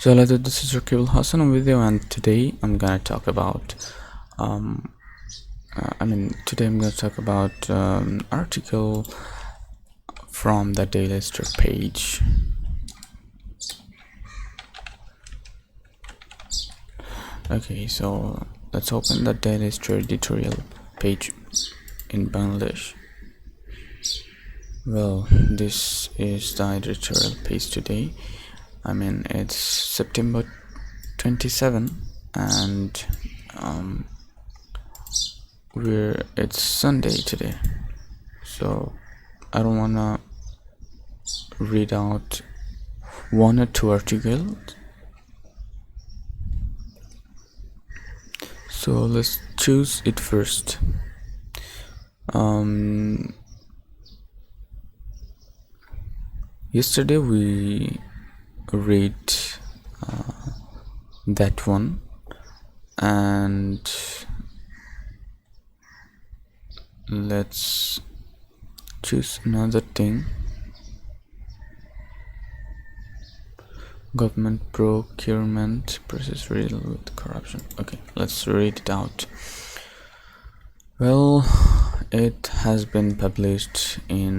So hello, this is Rakibul Hassan. I'm with you, and today I'm gonna talk about today I'm gonna talk about article from the Daily Star page. Okay, so let's open the Daily Star editorial page in Bangladesh. Well, this is the editorial page today. It's September 27 and it's Sunday today, so I don't wanna read out one or two articles, so let's choose it first. Yesterday we read that one, and let's choose another thing. Government procurement process riddled with corruption. Okay, let's read it out. Well, it has been published in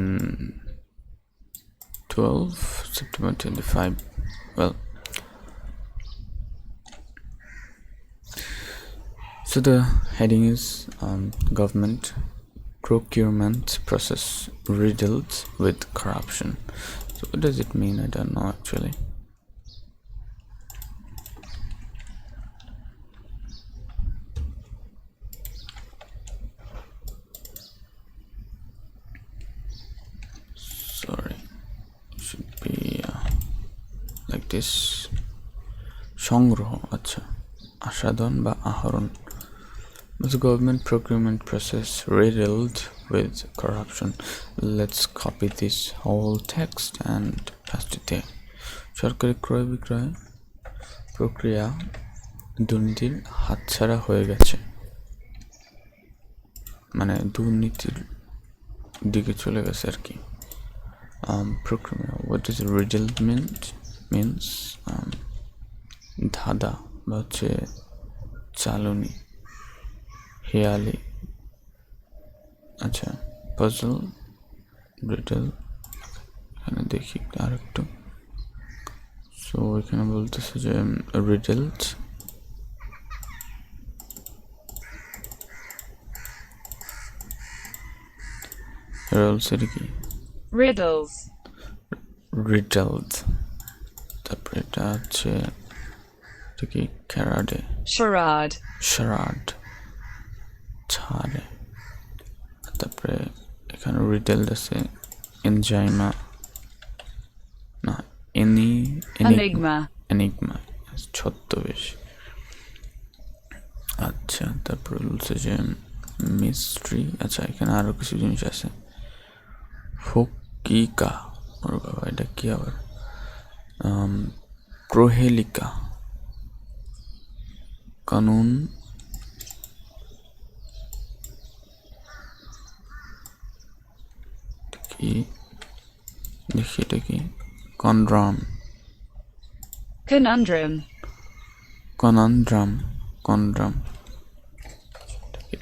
12 September 25. Well, so the heading is government procurement process riddled with corruption. So what does it mean? I don't know actually. Sorry, it should be like this. সংগ্রহ, আচ্ছা, আস্বাদন বা আহরণ. The government procurement process riddled with corruption. Let's copy this whole text and paste it there. সরকারি ক্রয় বিক্রয় প্রক্রিয়া দুর্নীতির হাতছাড়া হয়ে গেছে, মানে দুর্নীতির দিকে চলে গেছে আর কি. Procurement, what does riddled means ধাঁধা বা হচ্ছে চালনি, হেয়ালি, আচ্ছা, পাজল, রিডল. এখানে দেখি আর একটু. সো এখানে বলতেছে যে রিডলড, এটা কি riddles, riddled, তারপরে এটা হচ্ছে কি ক্যারাডে, charade, ছাড়ে. তারপরে এখানে রিডেলড আছে এনজাইমা, না এনিগমা ছদ্মবেশ. আচ্ছা, তারপরে বলছে যে মিস্ট্রি. আচ্ছা, এখানে আরো কিছু জিনিস আছে. ফকিকা, ওর বাবা, এটা কি আবার? প্রহেলিকা, কানুন, কি দেখি এটা কি, কনড্রাম,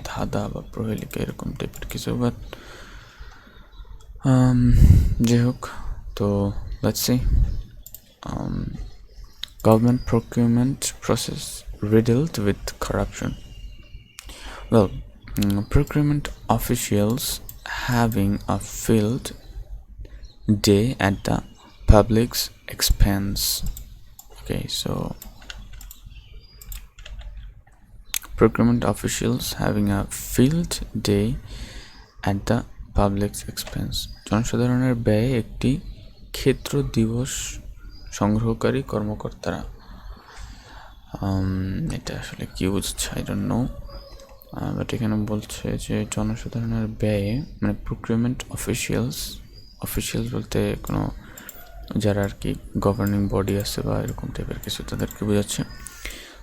ধাঁধা বা প্রহেলিকা এরকম টাইপের কিছু. বাট যাই হোক, তো let's see. Government procurement process riddled with corruption. Well, procurement officials having a field day at the public's expense. Okay, so procurement officials having a field day at the public's expense. জনসাধারণের ব্যয়ে একটি ক্ষেত্র দিবস সংগ্রহকারী কর্মকর্তারা. এটা আসলে কি বুঝছে, আই ডোন্ট নো. বাট এখানে বলছে যে জনসাধারণের ব্যয়ে, মানে প্রকিউরমেন্ট অফিসিয়ালস বলতে কোনো যারা আর কি গভর্নিং বডি আছে বা এরকম টাইপের কিছু, তাদেরকে বোঝাচ্ছে.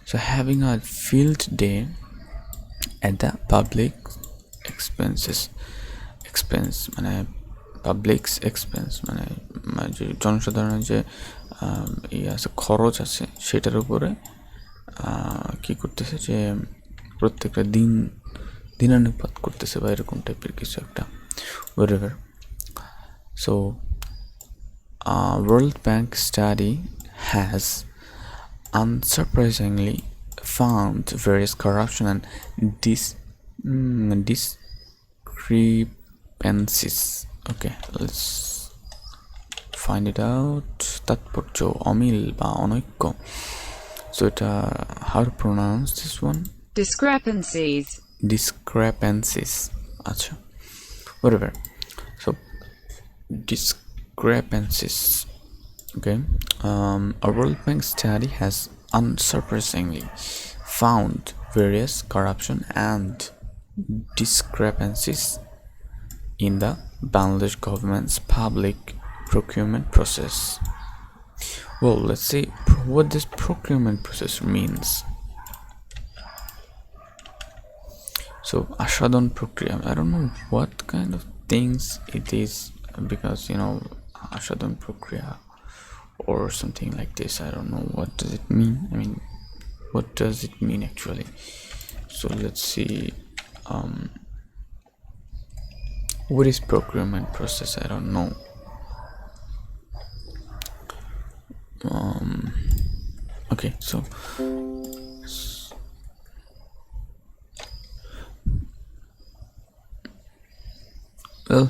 So having a field day at the public expense মানে পাবলিকস এক্সপেন্স মানে যে জনসাধারণের যে আছে, খরচ আছে, সেটার উপরে কি করতেছে যে প্রত্যেকটা দিনানুপাত করতেছে বা এরকম টাইপের কিছু একটা whatever. So World Bank study has unsurprisingly found various corruption and discrepancies. Okay, let's find it out. তাৎপর্য, অমিল বা অনৈক্য. So how to pronounce this one? Discrepancies. আচ্ছা, whatever. So discrepancies. Okay. A World Bank study has unsurprisingly found various corruption and discrepancies in the Bangladesh government's public procurement process. Well, let's see what this procurement process means. So Ashadon procurement, I don't know what kind of things it is, because Ashadon procurement or something like this, I don't know what does it mean. I mean, what does it mean actually? So let's see, what is procurement process? I don't know. Okay, so well,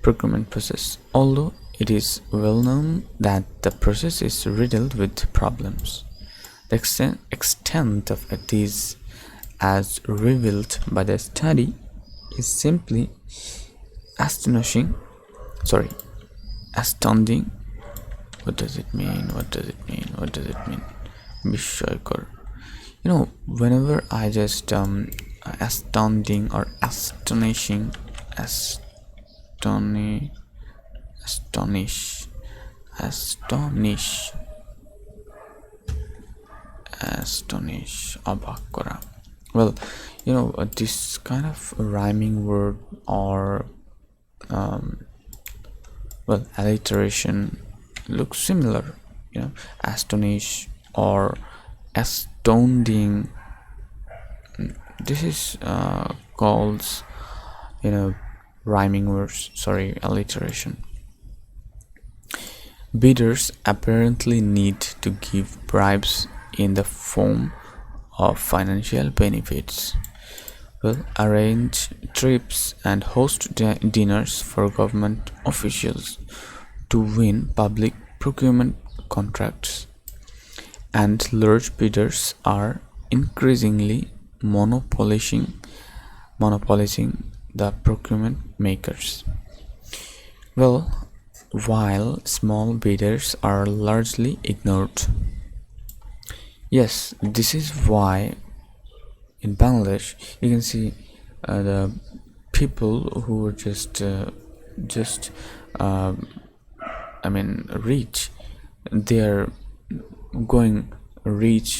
procurement process, although it is well known that the process is riddled with problems, the extent of it is, as revealed by the study, is simply astounding. What does it mean? Bishayakar. Whenever I just astounding or astonishing, astonish, অবাক করা. Well, this kind of rhyming word or alliteration looks similar. Astonish or astounding. This is called rhyming words. Alliteration. Bidders apparently need to give bribes in the form of financial benefits. Arrange trips and host dinners for government officials to win public procurement contracts. And large bidders are increasingly monopolizing the procurement makers. While small bidders are largely ignored. Yes, this is why in Bangladesh you can see the people who are just rich, they are going rich,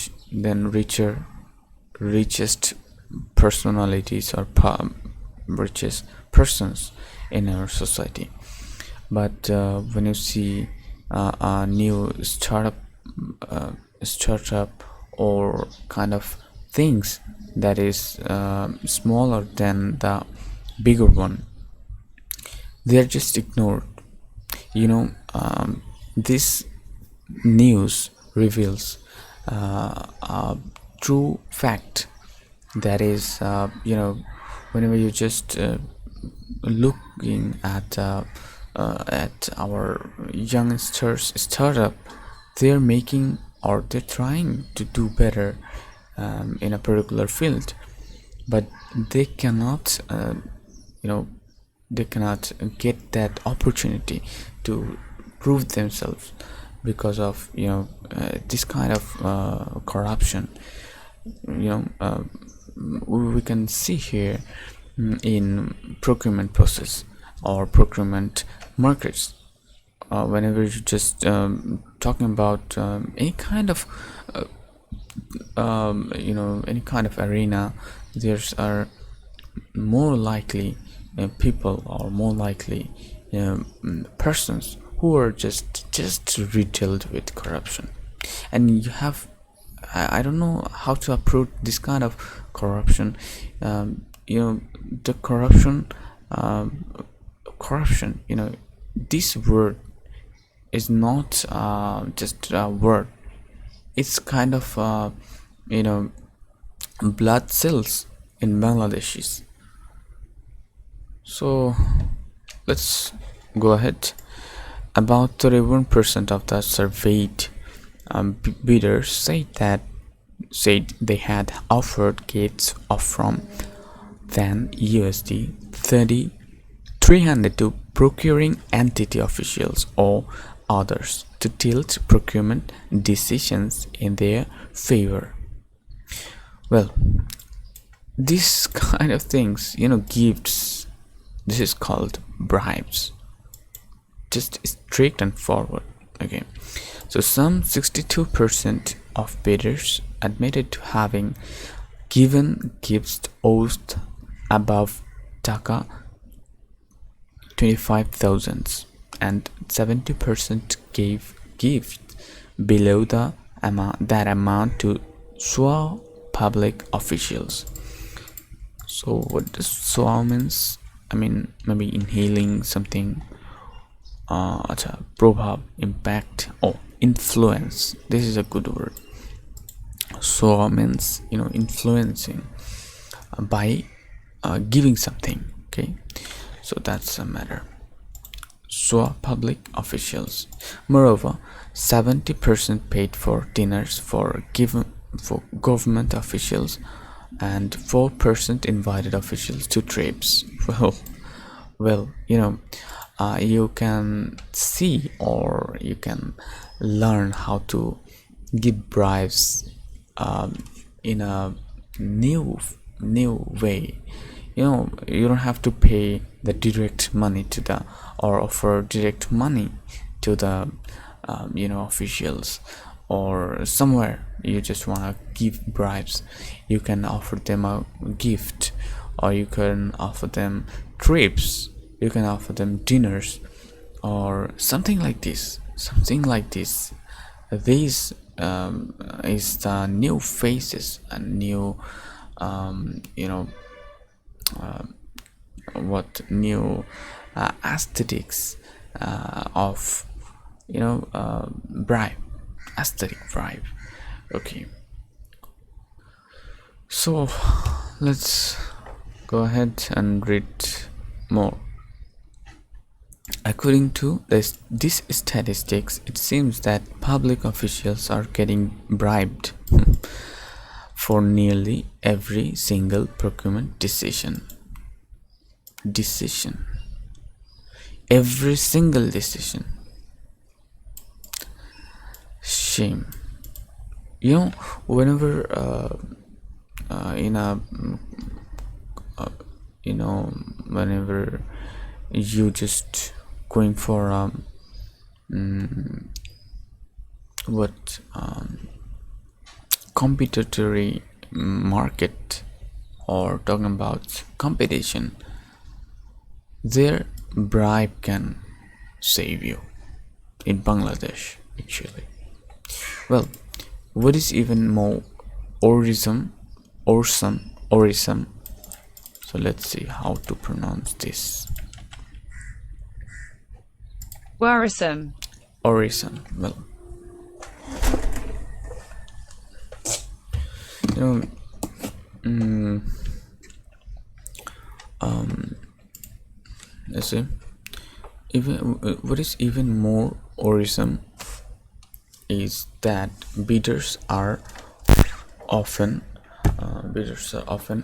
then richest personalities or richest persons in our society. But when you see a new startup or kind of things that is smaller than the bigger one, they are just ignored. This news reveals a true fact, that is whenever you just looking at our youngsters startup, they're making or they're trying to do better in a particular field, but they cannot get that opportunity to prove themselves because of this kind of corruption. We can see here in procurement process or procurement markets, whenever you're just talking about any kind of any kind of arena, there's are more likely people or more likely persons who are just riddled with corruption. And you have, I don't know how to approach this kind of corruption. The corruption, this word is not just a word. It's kind of blood cells in Bangladeshis. So let's go ahead. About 31% of the surveyed bidders said they had offered gates of from than USD 300 to procuring entity officials or others to tilt procurement decisions in their favor. Well, these kind of things, gifts, this is called bribes. Just straight and forward. Okay, so some 62% of bidders admitted to having given gifts worth above taka 25,000 and 70% gave gifts below that amount to SWA public officials. So what does SWA means? I mean, maybe inhaling something. Probab, impact, or influence. This is a good word. So means influencing by giving something. Okay, so that's a matter. So public officials. Moreover, 70% paid for dinners for government officials, and 4% invited officials to trips. Well, you can see, or you can learn how to give bribes in a new way. You don't have to pay the direct money to the, or offer direct money to the officials, or somewhere you just want to give bribes. You can offer them a gift, or you can offer them trips, you can offer them dinners, or something like this. These is the new faces and new new aesthetics of bribe, aesthetic bribe. Okay, so let's go ahead and read more. According to these statistics, it seems that public officials are getting bribed for nearly every single procurement decision. Every single decision. Shame. Whenever whenever you just going for competitory market, or talking about competition, their bribe can save you in Bangladesh, actually. Well, what is even more awesome, so let's see how to pronounce this. Worrisome. Well, let's see. What is even more worrisome is that bidders are often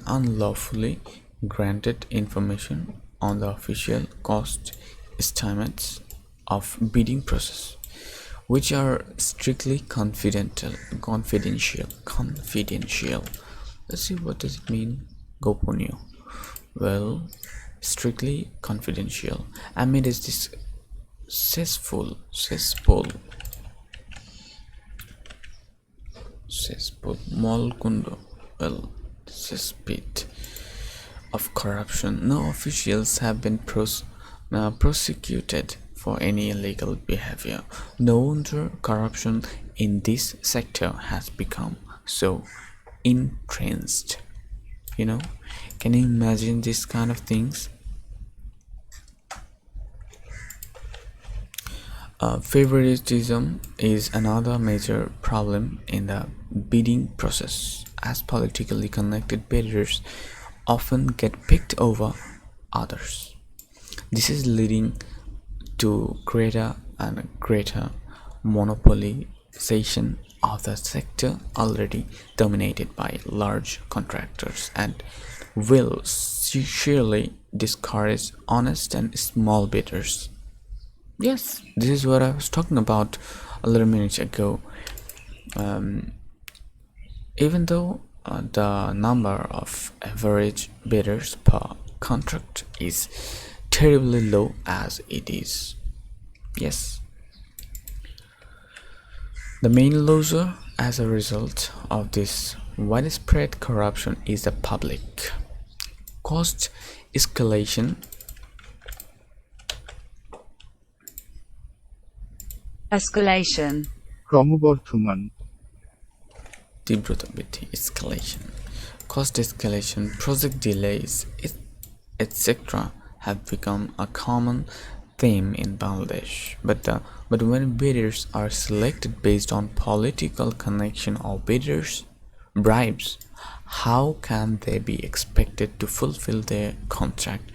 unlawfully granted information on the official cost estimates of bidding process, which are strictly confidential. Let's see, what does it mean, goponio? Well, strictly confidential amid this cesspool molkundo, well, cesspit of corruption. No officials have been prosecuted for any illegal behavior. No wonder corruption in this sector has become so entrenched. Can you imagine these kind of things? Favoritism is another major problem in the bidding process, as politically connected bidders often get picked over others. This is leading to greater and greater monopolization of the sector already dominated by large contractors and will surely discourage honest and small bidders. Yes, this is what I was talking about a little minutes ago. Even though the number of average bidders per contract is terribly low as it is. Yes. The main loser as a result of this widespread corruption is the public. Cost escalation, ক্রমবর্ধমান তীব্রতা বৃদ্ধি, escalation, cost escalation, project delays, etc. have become a common theme in Bangladesh. But when bidders are selected based on political connection or bidders' bribes, how can they be expected to fulfill their contract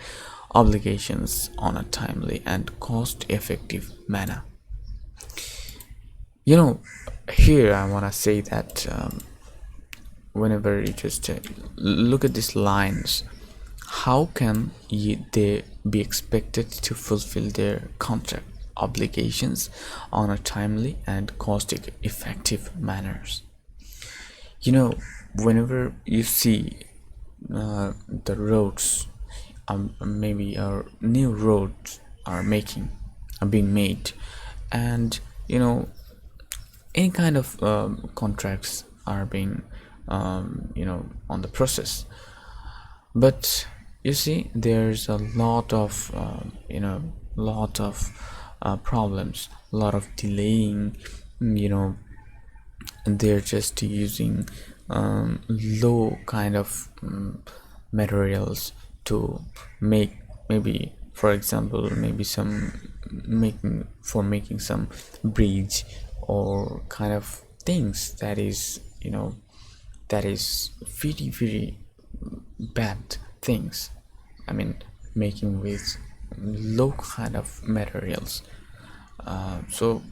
obligations on a timely and cost-effective manner? Here I want to say that whenever you just look at these lines, how can they be expected to fulfill their contract obligations on a timely and cost-effective manners? Whenever you see the roads, maybe new roads are being made, and any kind of contracts are being on the process, but you see there's a lot of problems, a lot of delaying. They're just using low kind of materials to make, maybe for example, maybe making some bridge or kind of things that is very, very bad things. I mean, making with low kind of materials. So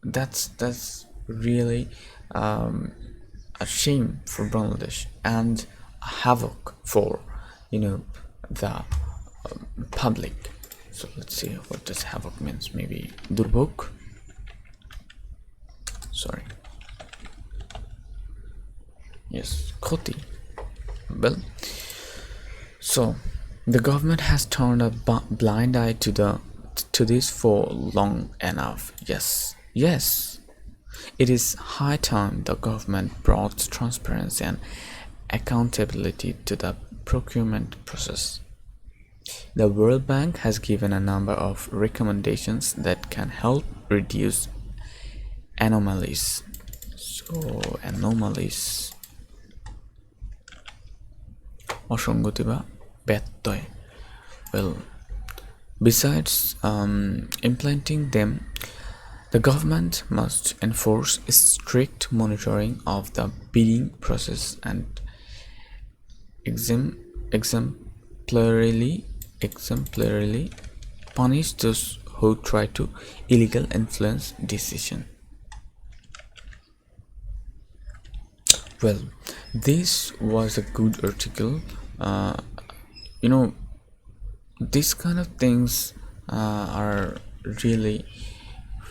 that's really a shame for Bangladesh and a havoc for the public. So let's see what does havoc means. Maybe durbog. Sorry. Yes, khoti. Well, so the government has turned a blind eye to this for long enough. Yes, it is high time the government brought transparency and accountability to the procurement process. The World Bank has given a number of recommendations that can help reduce anomalies. অসঙ্গতি বা ব্যত্যয়. Well, besides implementing them, the government must enforce strict monitoring of the bidding process and exemplarily punish those who try to illegal influence decision. Well, this was a good article. These kind of things are really,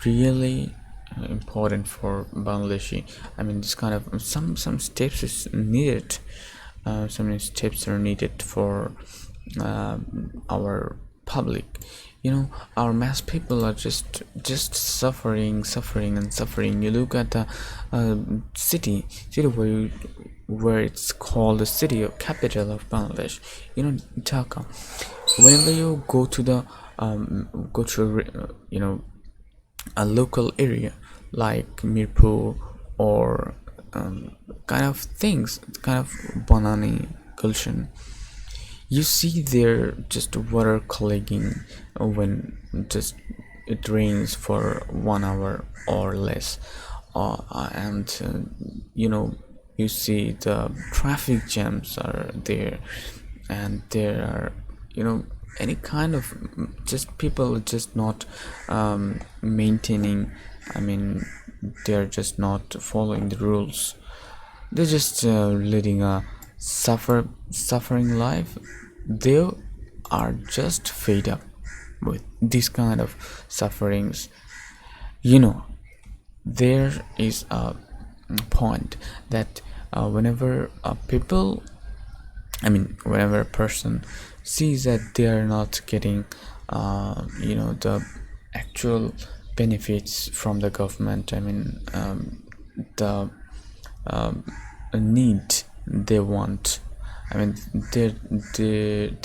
really important for Bangladeshi. I mean, this kind of some steps is needed. Some steps are needed for our public. Our mass people are just suffering and suffering. You look at the city where it's called the city or capital of Bangladesh, Dhaka. Whenever you go to the go to a local area like Mirpur or kind of things, kind of Banani Gulshan, you see there just water collecting when just it rains for 1 hour or less, and you see the traffic jams are there, and there are any kind of just people just not maintaining, I mean they're just not following the rules. They're just leading a suffering life. They are just fed up with this kind of sufferings. There is a point that whenever whenever a person sees that they are not getting the actual benefits from the government, the need they want, their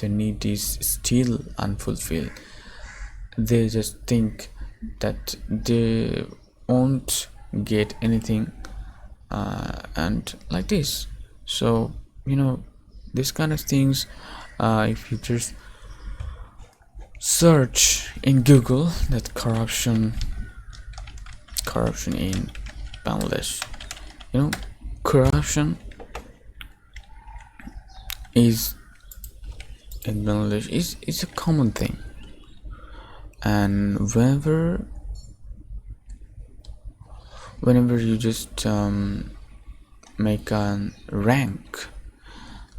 need is still unfulfilled, they just think that they won't get anything, and like this. So this kind of things, if you just search in Google that corruption in Bangladesh, corruption is in Bangladesh is a common thing, and whenever you just make a rank.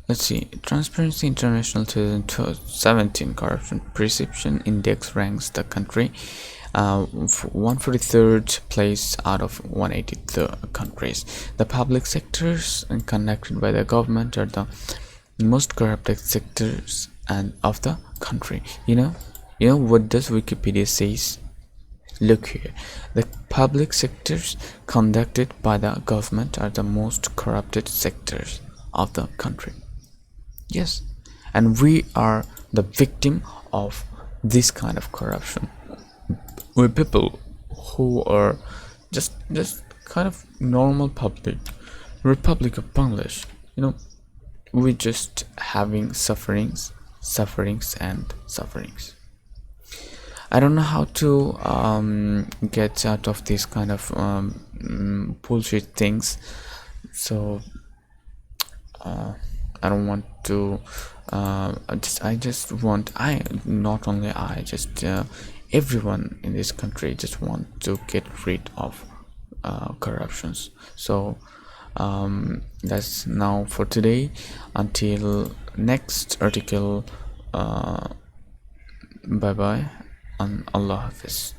Let's see, Transparency International 2017 Corruption Perception Index ranks the country 143rd place out of 180 countries. The public sectors conducted by the government are the most corrupted sectors of the country. What does Wikipedia says? Look here, the public sectors conducted by the government are the most corrupted sectors of the country. Yes, and we are the victim of this kind of corruption. We're people who are just kind of normal Republic of Bangladesh. We're just having sufferings. I don't know how to get out of this kind of bullshit things. So I don't want to everyone in this country just want to get rid of corruptions. So that's now for today. Until next article, bye bye and Allah Hafiz.